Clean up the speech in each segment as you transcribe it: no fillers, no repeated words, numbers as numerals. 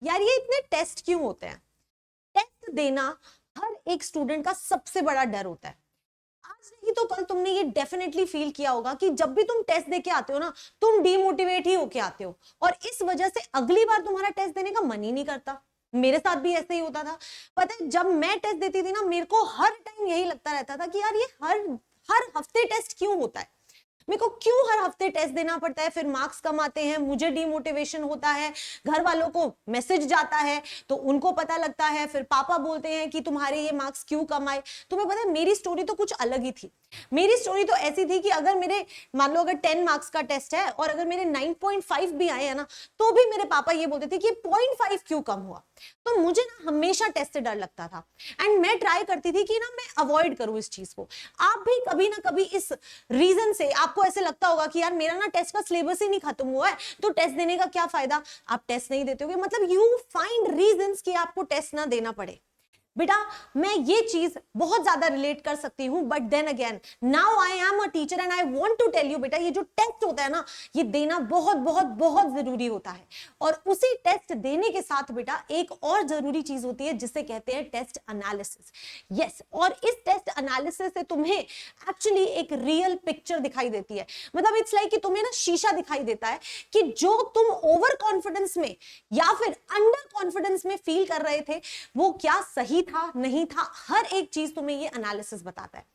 यार ये इतने टेस्ट क्यों होते हैं? टेस्ट देना हर एक स्टूडेंट का सबसे बड़ा डर होता है। आज नहीं तो कल तुमने ये डेफिनेटली फील किया होगा कि जब भी तुम टेस्ट देके आते हो ना, तुम डीमोटिवेट ही होके आते हो और इस वजह से अगली बार तुम्हारा टेस्ट देने का मन ही नहीं करता। मेरे साथ भी ऐसे ही होता था। पता है, जब मैं टेस्ट देती थी ना, मेरे को हर टाइम यही लगता रहता था कि यार ये हर हर हफ्ते टेस्ट क्यों होता है, मेरे को क्यों हर हफ्ते टेस्ट देना पड़ता है, फिर मार्क्स कम आते हैं, मुझे डिमोटिवेशन होता है, घर वालों को मैसेज जाता है तो उनको पता लगता है, फिर पापा बोलते हैं कि तुम्हारे ये मार्क्स क्यों कम आए। तुम्हें पता है मेरी स्टोरी तो कुछ अलग ही थी। मेरी स्टोरी तो ऐसी थी कि अगर मेरे, मान लो अगर 10 मार्क्स का टेस्ट है और अगर मेरे 9.5 भी आए हैं ना, तो भी मेरे पापा ये बोलते थे कि 0.5 क्यों कम हुआ। तो मुझे ना हमेशा टेस्ट से डर लगता था एंड मैं ट्राई करती थी कि ना मैं अवॉइड करूं इस चीज को। आप भी कभी ना कभी इस रीजन से आपको ऐसे लगता होगा कि यार मेरा ना टेस्ट का सिलेबस ही नहीं खत्म हुआ है, तो टेस्ट देने का क्या फायदा। आप टेस्ट नहीं देते होगे, मतलब यू फाइंड रीजंस कि आपको टेस्ट ना देना पड़े। बेटा मैं ये चीज बहुत ज्यादा रिलेट कर सकती हूँ, but then again now I am a teacher and I want to tell you, बेटा ये जो टेस्ट होता है ना, ये देना बहुत बहुत बहुत जरूरी होता है। और उसी टेस्ट देने के साथ बेटा एक और जरूरी चीज होती है जिसे कहते हैं टेस्ट एनालिसिस। यस, और इस टेस्ट एनालिसिस से तुम्हें एक्चुअली एक रियल पिक्चर दिखाई देती है। मतलब इट्स लाइक कि तुम्हें ना शीशा दिखाई देता है कि जो तुम ओवर कॉन्फिडेंस में या फिर अंडर कॉन्फिडेंस में फील कर रहे थे, वो क्या सही था नहीं था, हर एक चीज तुम्हें ये एनालिसिस बताता है।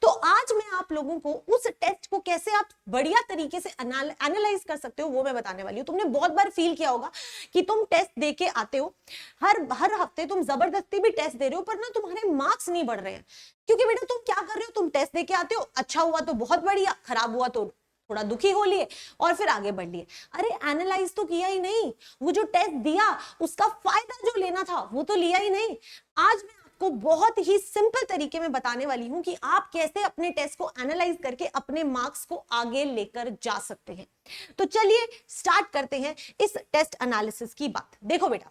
तो आज मैं आप लोगों को उस टेस्ट को कैसे आप बढ़िया तरीके से एनालाइज कर सकते हो वो मैं बताने वाली हूं। तुमने बहुत बार फील किया होगा कि तुम टेस्ट दे के आते हो, हर हफ्ते तुम जबरदस्ती भी टेस्ट दे रहे हो, पर ना तुम्हारे मार्क्स नहीं बढ़ रहे हैं। क्योंकि बेटा तुम क्या कर रहे हो, तुम टेस्ट दे के आते हो, अच्छा हुआ तो बहुत बढ़िया, खराब हुआ तो थोड़ा दुखी हो लिए और फिर आगे बढ़ लिए। अरे एनालाइज तो किया ही नहीं, वो जो टेस्ट दिया उसका फायदा जो लेना था वो तो लिया ही नहीं। आज मैं आपको बहुत ही सिंपल तरीके में बताने वाली हूं कि आप कैसे अपने टेस्ट को एनालाइज करके अपने मार्क्स को आगे लेकर जा सकते हैं। तो चलिए स्टार्ट करते हैं इस टेस्ट एनालिसिस की बात। देखो बेटा,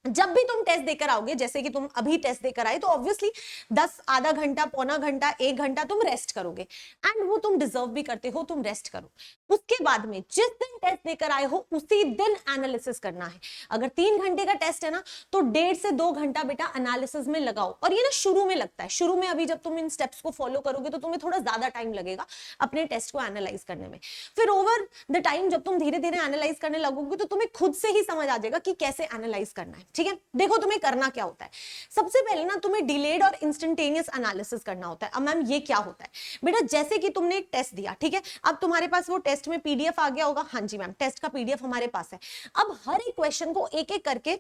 जब भी तुम टेस्ट देकर आओगे, जैसे कि तुम अभी टेस्ट देकर आए, तो ऑब्वियसली 10 आधा घंटा, पौना घंटा, 1 घंटा तुम रेस्ट करोगे एंड वो तुम डिजर्व भी करते हो, तुम रेस्ट करो। उसके बाद में जिस दिन टेस्ट देकर आए हो उसी दिन एनालिसिस करना है। अगर 3 घंटे का टेस्ट है ना, तो 1.5 से 2 घंटा बेटा एनालिसिस में लगाओ। और ये ना शुरू में लगता है, शुरू में अभी जब तुम इन स्टेप्स को फॉलो करोगे तो तुम्हें थोड़ा ज्यादा टाइम लगेगा अपने टेस्ट को एनालाइज करने में। फिर ओवर द टाइम जब तुम धीरे धीरे एनालाइज करने लगोगे तो तुम्हें खुद से ही समझ आ जाएगा कि कैसे एनालाइज करना है। ठीक है, देखो तुम्हें करना क्या होता है। सबसे पहले ना तुम्हें डिलेड और इंस्टेंटेनियस एनालिसिस करना होता है। अब मैम ये क्या होता है? बेटा जैसे कि तुमने एक टेस्ट दिया, ठीक है, अब तुम्हारे पास वो टेस्ट में पीडीएफ आ गया होगा। हाँ जी मैम, टेस्ट का पीडीएफ हमारे पास है। अब हर एक क्वेश्चन को एक एक करके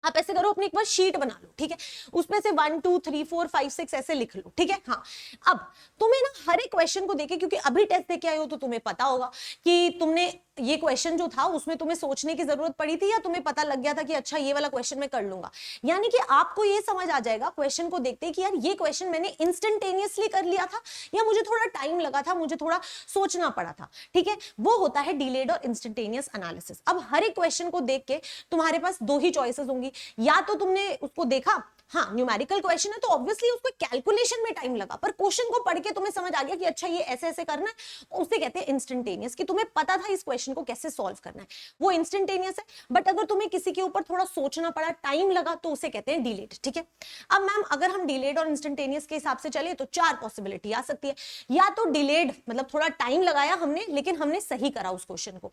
आप ऐसे करो, अपनी एक बार शीट बना लो, ठीक है, उसमें से 1 2 3 4 5 6 ऐसे लिख लो, ठीक है। हाँ, अब तुम्हें ना हर एक क्वेश्चन को देखे, क्योंकि अभी टेस्ट देके आए हो तो तुम्हें पता होगा कि तुमने ये क्वेश्चन जो था उसमें तुम्हें सोचने की जरूरत पड़ी थी या तुम्हें पता लग गया था कि अच्छा ये वाला क्वेश्चन मैं कर लूंगा। यानी कि आपको ये समझ आ जाएगा क्वेश्चन को देखते ही कि यार ये क्वेश्चन मैंने इंस्टेंटेनियसली कर लिया था या मुझे थोड़ा टाइम लगा था, मुझे थोड़ा सोचना पड़ा था। ठीक है, वो होता है डिलेड और इंस्टेंटेनियस एनालिसिस। अब हर एक क्वेश्चन को देख के तुम्हारे पास दो ही चॉइसेस होंगी, या तो तुमने उसको देखा, हाँ न्यूमेरिकल क्वेश्चन है तो ऑब्वियसली उसको कैलकुलेशन में टाइम लगा, पर क्वेश्चन को पढ़ के तुम्हें समझ आ गया कि अच्छा ये ऐसे ऐसे करना है, उसे कहते हैं इंस्टेंटेनियस, कि तुम्हें पता था इस क्वेश्चन को कैसे सॉल्व करना है, वो इंस्टेंटेनियस है। बट अगर तुम्हें किसी के ऊपर थोड़ा सोचना पड़ा, टाइम लगा, तो उसे कहते हैं डिलेड। ठीक है, अब मैम अगर हम डिलेड और इंस्टेंटेनियस के हिसाब से चले तो 4 पॉसिबिलिटी आ सकती है। या तो डिलेड मतलब थोड़ा टाइम लगाया हमने, लेकिन हमने सही करा उस क्वेश्चन को।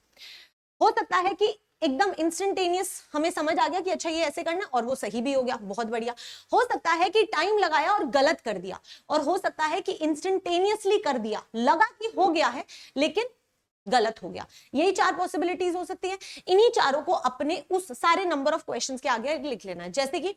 हो सकता है कि एकदम इंस्टेंटेनियस हमें समझ आ गया कि अच्छा ये ऐसे करना और वो सही भी हो गया, बहुत बढ़िया। हो सकता है कि टाइम लगाया और गलत कर दिया, और हो सकता है कि इंस्टेंटेनियसली कर दिया, लगा कि हो गया है लेकिन गलत हो गया। यही 4 पॉसिबिलिटीज हो सकती है। इन्हीं चारों को अपने उस सारे नंबर ऑफ क्वेश्चंस के आगे लिख लेना है। जैसे कि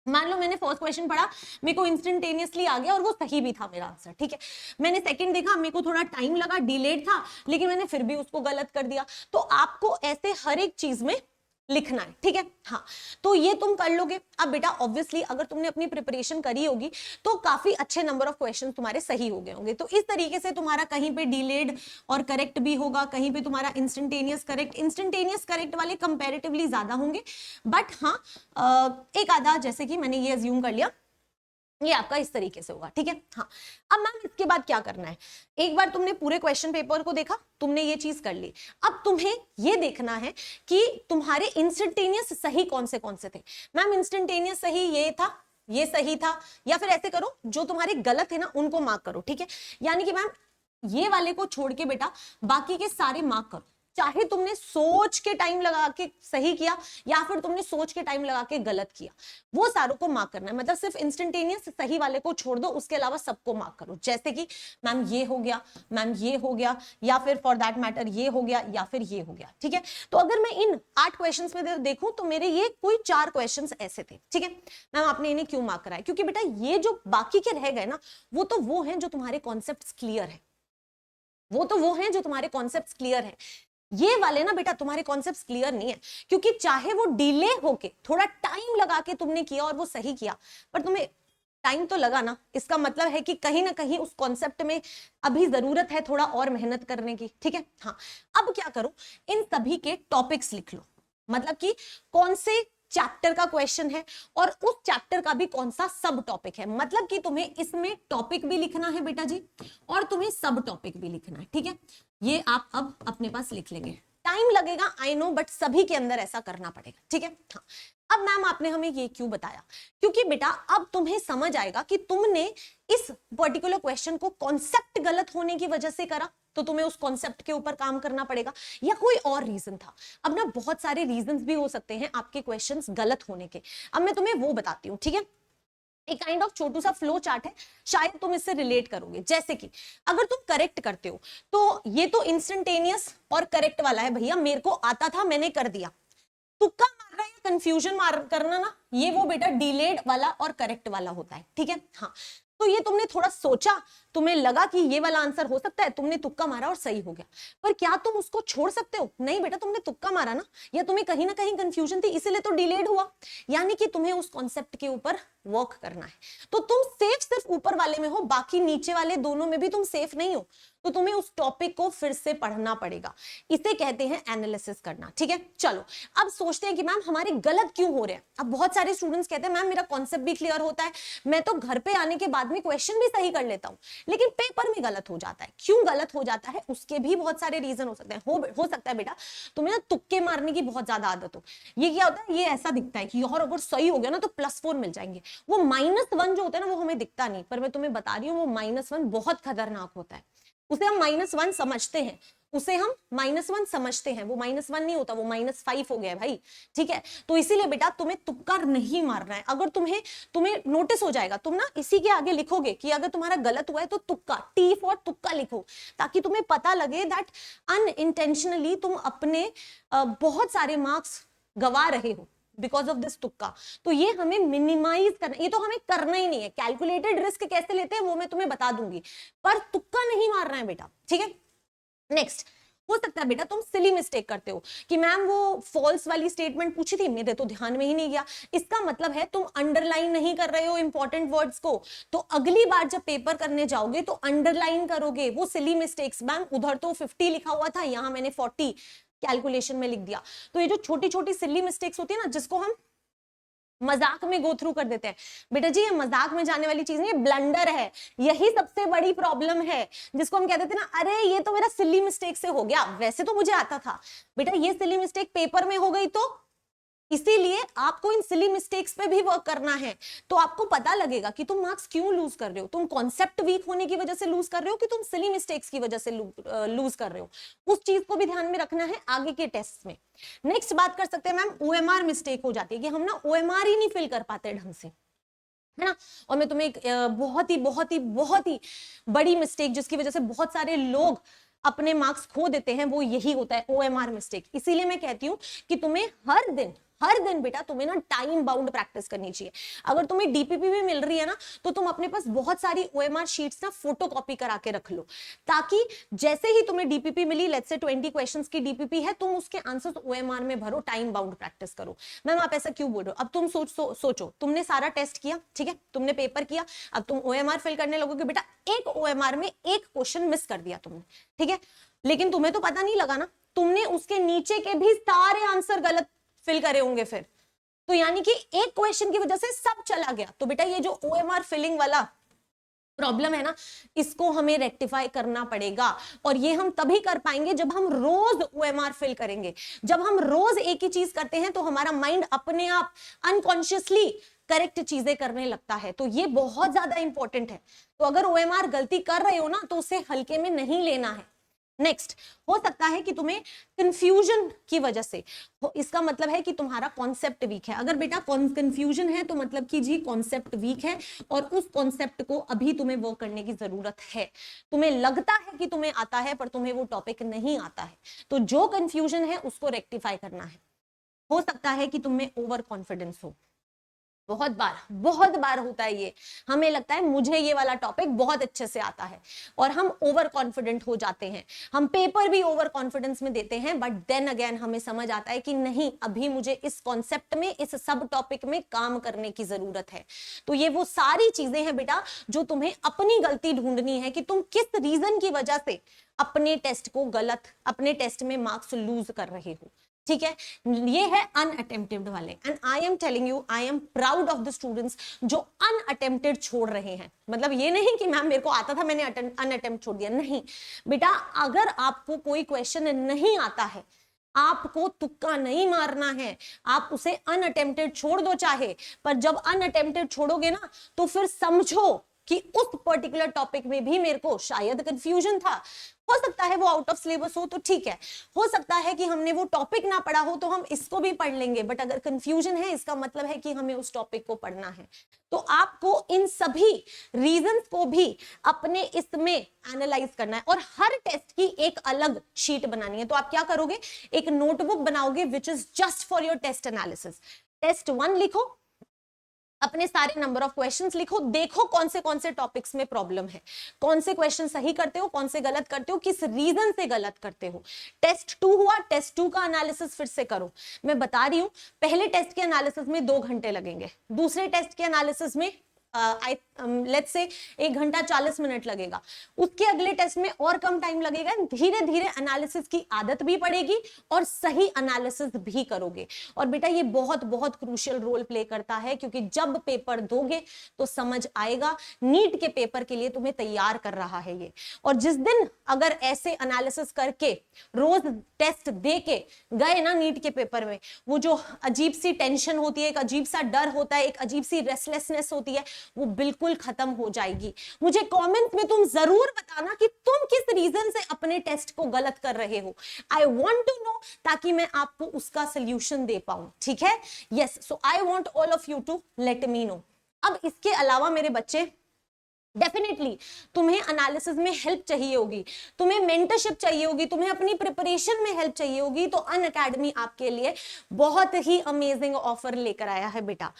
मान लो मैंने फर्स्ट क्वेश्चन पढ़ा, मेरे को इंस्टेंटेनियसली आ गया और वो सही भी था मेरा आंसर। ठीक है, मैंने सेकंड देखा, मेरे को थोड़ा टाइम लगा, डिलेड था, लेकिन मैंने फिर भी उसको गलत कर दिया। तो आपको ऐसे हर एक चीज में लिखना है। ठीक है, हाँ, तो ये तुम कर लोगे। अब बेटा ऑब्वियसली अगर तुमने अपनी प्रिपरेशन करी होगी तो काफी अच्छे नंबर ऑफ क्वेश्चन तुम्हारे सही हो गए होंगे। तो इस तरीके से तुम्हारा कहीं पे डिलेड और करेक्ट भी होगा, कहीं पे तुम्हारा इंस्टेंटेनियस करेक्ट वाले कंपैरेटिवली ज्यादा होंगे। बट हाँ, एक आधा, जैसे कि मैंने ये अज्यूम कर लिया ये आपका इस तरीके से होगा, ठीक है। हाँ, अब मैम इसके बाद क्या करना है, एक बार तुमने पूरे क्वेश्चन पेपर को देखा, तुमने ये चीज कर ली, अब तुम्हें ये देखना है कि तुम्हारे इंस्टेंटेनियस सही कौन से थे। मैम इंस्टेंटेनियस सही ये था, ये सही था, या फिर ऐसे करो जो तुम्हारे गलत है ना उनको मार्क करो, ठीक है। यानी कि मैम ये वाले को छोड़ के बेटा बाकी के सारे मार्क करो, चाहे तुमने सोच के टाइम लगा के सही किया या फिर तुमने सोच के टाइम लगा के गलत किया, वो सारों को मार्क करना है। मतलब सिर्फ इंस्टेंटेनियस सही वाले को छोड़ दो, उसके अलावा सबको मार्क करो। जैसे कि मैम ये हो गया, मैम ये हो गया, या फिर फॉर दैट मैटर ये हो गया, या फिर ये हो गया, ठीक है। तो अगर मैं इन 8 क्वेश्चंस में देखूं तो मेरे ये कोई 4 क्वेश्चंस ऐसे थे, ठीक है। मैम आपने इन्हें क्यों मार्क कराया, क्योंकि बेटा ये जो बाकी के रह गए ना वो तो वो हैं जो तुम्हारे कॉन्सेप्ट्स क्लियर है, वो तो वो हैं जो तुम्हारे कॉन्सेप्ट्स क्लियर है। ये वाले ना बेटा तुम्हारे कॉन्सेप्ट्स क्लियर नहीं है, क्योंकि चाहे वो डिले होके थोड़ा टाइम लगा के तुमने किया और वो सही किया, पर तुम्हें टाइम तो लगा ना, इसका मतलब है कि कहीं ना कहीं उस कॉन्सेप्ट में अभी जरूरत है थोड़ा और मेहनत करने की, ठीक है। हाँ, अब क्या करो, इन सभी के टॉपिक्स लिख लो, मतलब कि कौन से चैप्टर का क्वेश्चन है और उस चैप्टर का भी कौन सा सब टॉपिक है। मतलब कि तुम्हें इसमें टॉपिक भी लिखना है बेटा जी और तुम्हें सब टॉपिक भी लिखना है, ठीक है। ये आप अब अपने पास लिख लेंगे, टाइम लगेगा आई नो, बट सभी के अंदर ऐसा करना पड़ेगा, ठीक है। हाँ, अब मैम आपने हमें ये क्यों बताया, क्योंकि बेटा अब तुम्हें समझ आएगा कि तुमने इस पर्टिकुलर क्वेश्चन को कॉन्सेप्ट गलत होने की वजह से करा, तो तुम्हें उस कॉन्सेप्ट के ऊपर काम करना पड़ेगा, या कोई और रीजन था। अब ना बहुत सारे रीजंस भी हो सकते हैं आपके क्वेश्चंस गलत होने के, अब मैं तुम्हें वो बताती हूँ, ठीक है। एक काइंड ऑफ छोटू सा फ्लो चार्ट है, शायद तुम इससे रिलेट करोगे। जैसे कि अगर तुम करेक्ट करते हो तो ये तो इंस्टेंटेनियस और करेक्ट वाला है, भैया मेरे को आता था मैंने कर दिया। तुक्का मारना या कंफ्यूजन मार करना ना, ये वो बेटा डिलेड वाला और करेक्ट वाला होता है, ठीक है। हाँ, तो ये तुमने थोड़ा सोचा, तुम्हें लगा कि ये वाला आंसर हो सकता है, तुमने तुक्का मारा और सही हो गया, पर क्या तुम उसको छोड़ सकते हो? नहीं बेटा, तुमने तुक्का मारा ना, या तुम्हें कहीं ना कहीं कंफ्यूजन थी इसीलिए तो डिलेड हुआ। यानी कि तुम्हें उस कॉन्सेप्ट के ऊपर वर्क करना है। तो तुम सेफ सिर्फ ऊपर वाले में हो, बाकी नीचे वाले दोनों में भी तुम सेफ नहीं हो, तो तुम्हें उस टॉपिक को फिर से पढ़ना पड़ेगा। इसे कहते हैं एनालिसिस करना, ठीक है। चलो अब सोचते हैं कि मैम हमारे गलत क्यों हो रहे हैं। अब बहुत सारे स्टूडेंट्स कहते हैं मैम मेरा कॉन्सेप्ट भी क्लियर होता है, मैं तो घर पे आने के बाद में क्वेश्चन भी सही कर लेता हूं, लेकिन पेपर में गलत हो जाता है। क्यों गलत हो जाता है उसके भी बहुत सारे रीजन हो सकते हैं। हो सकता है बेटा तुम्हें ना तुक्के मारने की बहुत ज्यादा आदत हो। ये क्या होता है, ये ऐसा दिखता है कि यार अगर सही हो गया ना तो +4 मिल जाएंगे, वो -1 जो होता है ना वो हमें दिखता नहीं, पर मैं तुम्हें बता रही हूँ वो -1 बहुत खतरनाक होता है। उसे हम -1 समझते हैं, उसे हम -1 समझते हैं, वो -1 नहीं होता, वो -5 हो गया भाई, ठीक है। तो इसीलिए बेटा तुम्हें तुक्का नहीं मारना है। अगर तुम्हें नोटिस हो जाएगा, तुम ना इसी के आगे लिखोगे कि अगर तुम्हारा गलत हुआ है तो तुक्का, T फॉर तुक्का लिखो, ताकि तुम्हें पता लगे दैट अनइंटेंशनली तुम अपने बहुत सारे मार्क्स गवा रहे हो बिकॉज ऑफ दिस तुक्का। तो ये हमें मिनिमाइज करना, ये तो हमें करना ही नहीं है। कैलकुलेटेड रिस्क कैसे लेते हैं वो मैं तुम्हें बता दूंगी, पर तुक्का नहीं मारना है बेटा, ठीक है। नेक्स्ट, हो सकता है बेटा तुम सिली मिस्टेक करते हो कि मैम वो फॉल्स वाली स्टेटमेंट पूछी थी, मेरे तो ध्यान में ही नहीं गया। इसका मतलब है तुम अंडरलाइन नहीं कर रहे हो इंपॉर्टेंट वर्ड्स को, तो अगली बार जब पेपर करने जाओगे तो अंडरलाइन करोगे। वो सिली मिस्टेक्स, मैम उधर तो 50 लिखा हुआ था, यहां मैंने 40 कैलकुलेशन में लिख दिया। तो ये जो छोटी छोटी सिली मिस्टेक्स होती है ना, जिसको हम मजाक में गो थ्रू कर देते हैं, बेटा जी ये मजाक में जाने वाली चीज नहीं, ब्लंडर है। यही सबसे बड़ी प्रॉब्लम है, जिसको हम कहते थे ना, अरे ये तो मेरा सिली मिस्टेक से हो गया, वैसे तो मुझे आता था। बेटा ये सिली मिस्टेक पेपर में हो गई, तो इसीलिए आपको इन सिली मिस्टेक्स पे भी वर्क करना है। तो आपको पता लगेगा कि तुम मार्क्स क्यों लूज कर रहे हो, तुम कॉन्सेप्ट वीक होने की वजह से लूज कर रहे हो कि तुम सिली मिस्टेक्स की वजह से लूज कर रहे हो। उस चीज को भी ध्यान में रखना है आगे के टेस्ट में। नेक्स्ट बात कर सकते हैं मैम, OMR मिस्टेक हो जाती है कि हम ना OMR ही नहीं फिल कर पाते ढंग से, है ना। और मैं तुम्हें एक बहुत ही बड़ी मिस्टेक जिसकी वजह से बहुत सारे लोग अपने मार्क्स खो देते हैं, वो यही होता है, OMR मिस्टेक। इसीलिए मैं कहती हूं कि तुम्हें हर दिन बेटा तुम्हें ना टाइम बाउंड प्रैक्टिस करनी चाहिए। अगर तुम्हें DPP भी मिल रही है ना, तो तुम अपने पास बहुत सारी OMR शीट्स ना फोटोकॉपी करा के रख लो, ताकि जैसे ही तुम्हें DPP milli, let's say 20 questions की DPP है, तुम उसके आंसर्स OMR में भरो, टाइम बाउंड प्रैक्टिस करो। मैम आप ऐसा क्यों बोल रहे हो? अब तुम सोचो तुमने सारा टेस्ट किया, ठीक है, तुमने पेपर किया, अब तुम OMR फिल करने लगोगे। बेटा एक OMR में एक क्वेश्चन मिस कर दिया तुमने, ठीक है, लेकिन तुम्हें तो पता नहीं लगा ना, तुमने उसके नीचे के भी सारे आंसर गलत फिल करे होंगे फिर, तो यानी कि एक क्वेश्चन की वजह से सब चला गया। तो बेटा ये जो OMR फिलिंग वाला प्रॉब्लम है ना, इसको हमें रेक्टिफाई करना पड़ेगा। और ये हम तभी कर पाएंगे जब हम रोज OMR फिल करेंगे। जब हम रोज एक ही चीज करते हैं तो हमारा माइंड अपने आप अनकॉन्शियसली करेक्ट चीजें करने लगता है। तो ये बहुत ज्यादा इंपॉर्टेंट है। तो अगर OMR गलती कर रहे हो ना तो उसे हल्के में नहीं लेना है। नेक्स्ट, हो सकता है कि तुम्हें कंफ्यूजन की वजह से, इसका मतलब है कि तुम्हारा कॉन्सेप्ट वीक है। अगर बेटा कंफ्यूजन है तो मतलब कि जी कॉन्सेप्ट वीक है और उस कॉन्सेप्ट को अभी तुम्हें वर्क करने की जरूरत है। तुम्हें लगता है कि तुम्हें आता है पर तुम्हें वो टॉपिक नहीं आता है। तो जो कंफ्यूजन है उसको रेक्टिफाई करना है। हो सकता है कि तुम्हें ओवर कॉन्फिडेंस हो। बहुत बार होता है ये। हमें लगता है मुझे ये वाला टॉपिक बहुत अच्छे से आता है और हम ओवर कॉन्फिडेंट हो जाते हैं। हम पेपर भी ओवर कॉन्फिडेंस में देते हैं, बट देन अगेन हमें समझ आता है कि नहीं, अभी मुझे इस कॉन्सेप्ट में, इस सब टॉपिक में काम करने की जरूरत है। तो ये वो सारी चीजें हैं बेटा जो तुम्हें अपनी गलती ढूंढनी है कि तुम किस रीजन की वजह से अपने टेस्ट को गलत, अपने टेस्ट में मार्क्स लूज कर रहे हो। ठीक है, ये है अनअटेम्प्टेड वाले। And I am telling you, I am proud of the students जो अनअटेम्प्टेड छोड़ रहे हैं। मतलब ये नहीं कि मैम मेरे को आता था मैंने अनअटेम्प्ट छोड़ दिया, नहीं बेटा। अगर आपको कोई क्वेश्चन नहीं आता है, आपको तुक्का नहीं मारना है, आप उसे अनअटेम्प्टेड छोड़ दो चाहे, पर जब अनअटेम्प्टेड छोड़ोगे ना तो फिर समझो कि उस पर्टिकुलर टॉपिक में भी मेरे को शायद कंफ्यूजन था। हो सकता है वो आउट ऑफ सिलेबस हो तो ठीक है, हो सकता है कि हमने वो टॉपिक ना पढ़ा हो तो हम इसको भी पढ़ लेंगे, बट अगर कंफ्यूजन है इसका मतलब है कि हमें उस टॉपिक को पढ़ना है। तो आपको इन सभी रीजंस को भी अपने इसमें एनालाइज करना है और हर टेस्ट की एक अलग शीट बनानी है। तो आप क्या करोगे, एक नोटबुक बनाओगे which is just for your test analysis. Test 1 लिखो, अपने सारे नंबर ऑफ क्वेश्चंस लिखो, देखो कौन से टॉपिक्स में प्रॉब्लम है, कौन से क्वेश्चन सही करते हो, कौन से गलत करते हो, किस रीजन से गलत करते हो। टेस्ट 2 हुआ, टेस्ट 2 का एनालिसिस फिर से करो। मैं बता रही हूं, पहले टेस्ट के एनालिसिस में 2 घंटे लगेंगे, दूसरे टेस्ट के एनालिसिस में लेट्स से 1 घंटा 40 मिनट लगेगा, उसके अगले टेस्ट में और कम टाइम लगेगा। धीरे धीरे एनालिसिस की आदत भी पड़ेगी और सही एनालिसिस भी करोगे। और बेटा ये बहुत बहुत क्रूशियल रोल प्ले करता है, क्योंकि जब पेपर दोगे तो समझ आएगा नीट के पेपर के लिए तुम्हें तैयार कर रहा है ये। और जिस दिन अगर ऐसे एनालिसिस करके रोज टेस्ट दे के गए ना नीट के पेपर में, वो जो अजीब सी टेंशन होती है, एक अजीब सा डर होता है, एक अजीब सी रेस्टलेसनेस होती है, वो बिल्कुल खत्म हो जाएगी। मुझे कमेंट में तुम जरूर बताना कि तुम किस रीजन से अपने टेस्ट को गलत कर रहे हो। आई वांट टू नो, ताकि मैं आपको उसका सॉल्यूशन दे पाऊं। ठीक है, yes, so I want all of you to let me know. अब इसके अलावा मेरे बच्चे, डेफिनेटली तुम्हें एनालिसिस में हेल्प चाहिए होगी, तुम्हें मेंटरशिप चाहिए होगी, तुम्हें अपनी प्रिपरेशन में हेल्प चाहिए होगी, तो अनअकैडमी आपके लिए बहुत ही अमेजिंग ऑफर लेकर आया है बेटा।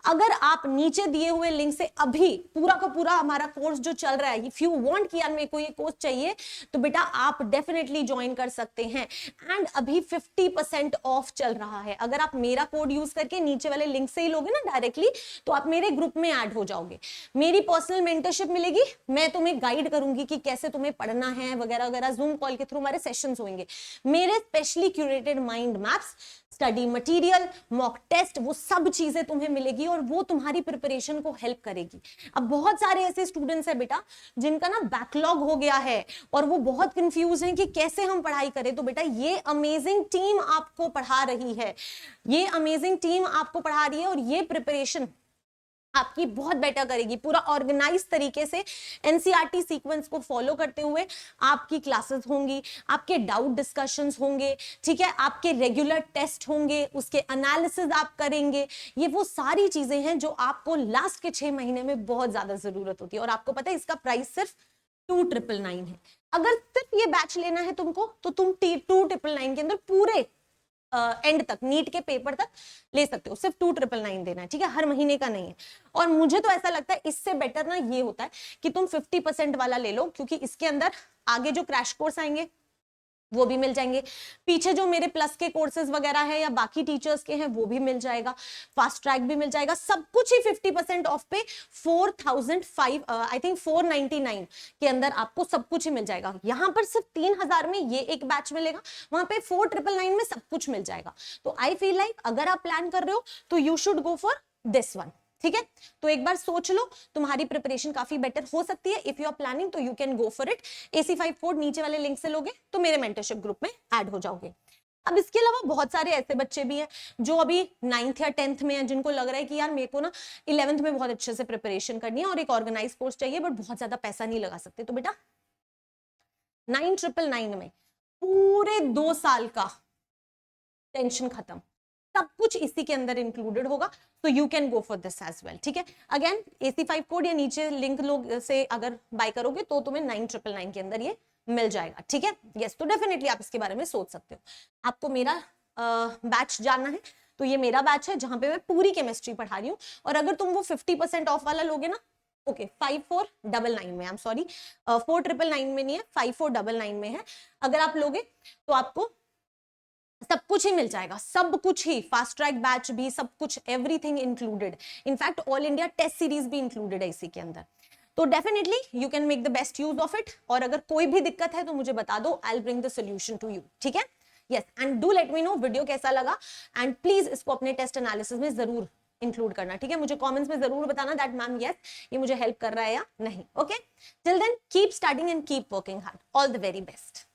अगर आप नीचे दिए हुए लिंक से अभी पूरा का पूरा हमारा कोर्स जो चल रहा है, इफ यू वांट कि यार मेरे को ये कोर्स चाहिए, तो बेटा आप डेफिनेटली ज्वाइन कर सकते हैं। एंड अभी 50% ऑफ चल रहा है। अगर आप मेरा कोड यूज करके नीचे वाले लिंक से ही लोगे ना डायरेक्टली, तो आप मेरे ग्रुप में ऐड हो जाओगे। मेरी पर्सनल मेंटरशिप मिलेगी, मैं तुम्हें गाइड करूंगी कि कैसे तुम्हें पढ़ना है वगैरह वगैरह। जूम कॉल के थ्रू हमारे सेशंस होंगे। मेरे specially curated mind maps, study material, mock test, वो सब चीजें तुम्हें मिलेगी और वो तुम्हारी प्रिपरेशन को हेल्प करेगी। अब बहुत सारे ऐसे स्टूडेंट्स हैं बेटा जिनका ना बैकलॉग हो गया है और वो बहुत कंफ्यूज हैं कि कैसे हम पढ़ाई करें। तो बेटा ये अमेजिंग टीम आपको पढ़ा रही है, ये अमेजिंग टीम आपको पढ़ा रही है और ये प्रिपरेशन आपकी बहुत बेटर करेगी। पूरा ऑर्गेनाइज तरीके से एनसीईआरटी सीक्वेंस को फॉलो करते हुए आपकी क्लासेस होंगी, आपके डाउट डिस्कशंस होंगे, ठीक है, आपके रेगुलर टेस्ट होंगे, उसके एनालिसिस आप करेंगे। ये वो सारी चीजें हैं जो आपको लास्ट के 6 महीने में बहुत ज्यादा जरूरत होती है। और आपको पता है इसका प्राइस सिर्फ 2999 है। अगर सिर्फ ये बैच लेना है तुमको, तो तुम 2999 के अंदर पूरे एंड तक, नीट के पेपर तक ले सकते हो। सिर्फ 2999 देना है, ठीक है, हर महीने का नहीं है। और मुझे तो ऐसा लगता है इससे बेटर ना ये होता है कि तुम 50% वाला ले लो, क्योंकि इसके अंदर आगे जो क्रैश कोर्स आएंगे वो भी मिल जाएंगे। पीछे जो मेरे प्लस के कोर्सेज वगैरह है या बाकी टीचर्स के हैं वो भी मिल जाएगा, फास्ट ट्रैक भी मिल जाएगा, सब कुछ ही 50% ऑफ पे 4005 आई थिंक 499 के अंदर आपको सब कुछ ही मिल जाएगा। यहां पर सिर्फ 3000 में ये एक बैच मिलेगा, वहां पे 4999 में सब कुछ मिल जाएगा। तो आई फील लाइक अगर आप प्लान कर रहे हो तो you should go for this one. ठीक है, तो एक बार सोच लो, तुम्हारी प्रिपरेशन काफी बेटर हो सकती है। इफ यू आर प्लानिंग तो you can go for it. AC5 code नीचे वाले लिंक से लोगे तो मेरे मेंटरशिप ग्रुप में ऐड हो जाओगे। अब इसके अलावा बहुत सारे ऐसे बच्चे भी हैं जो अभी 9th या 10th में हैं, जिनको लग रहा है कि यार मेरे को ना 11th में बहुत अच्छे से प्रिपरेशन करनी है और एक ऑर्गेनाइज कोर्स चाहिए बट बहुत ज्यादा पैसा नहीं लगा सकते। तो बेटा 9999 में पूरे 2 साल का टेंशन खत्म, सब कुछ इसी के अंदर इंक्लूडेड होगा। तो you can go for this as well. ठीक है, अगेन AC5 कोड या नीचे लिंक लोग से अगर बाय करोगे तो तुम्हें 9999 के अंदर ये मिल जाएगा। ठीक है, यस, तो डेफिनेटली आप इसके बारे में सोच सकते हो। आपको मेरा बैच जानना है तो ये मेरा बैच है जहां पे मैं पूरी केमिस्ट्री पढ़ा रही हूँ। और अगर तुम वो 50% ऑफ वाला लोगे ना, ओके 5499 में, आई एम सॉरी 4999 में नहीं है, 5499 में है। अगर आप लोगे तो आपको सब कुछ ही मिल जाएगा, सब कुछ ही, फास्ट ट्रैक बैच भी, सब कुछ, everything included. In fact all India test series भी इंक्लूडेड है इसी के अंदर। तो definitely you can make the best use of it. और अगर कोई भी दिक्कत है तो मुझे बता दो, I will bring the solution to you. ठीक है, yes, and do let me know video कैसा लगा एंड प्लीज इसको अपने टेस्ट एनालिसिस में जरूर इंक्लूड करना। ठीक है, मुझे कमेंट्स में जरूर बताना दैट मैम यस ये मुझे हेल्प कर रहा है या नहीं। Okay, till then keep studying and keep working hard. All the very best.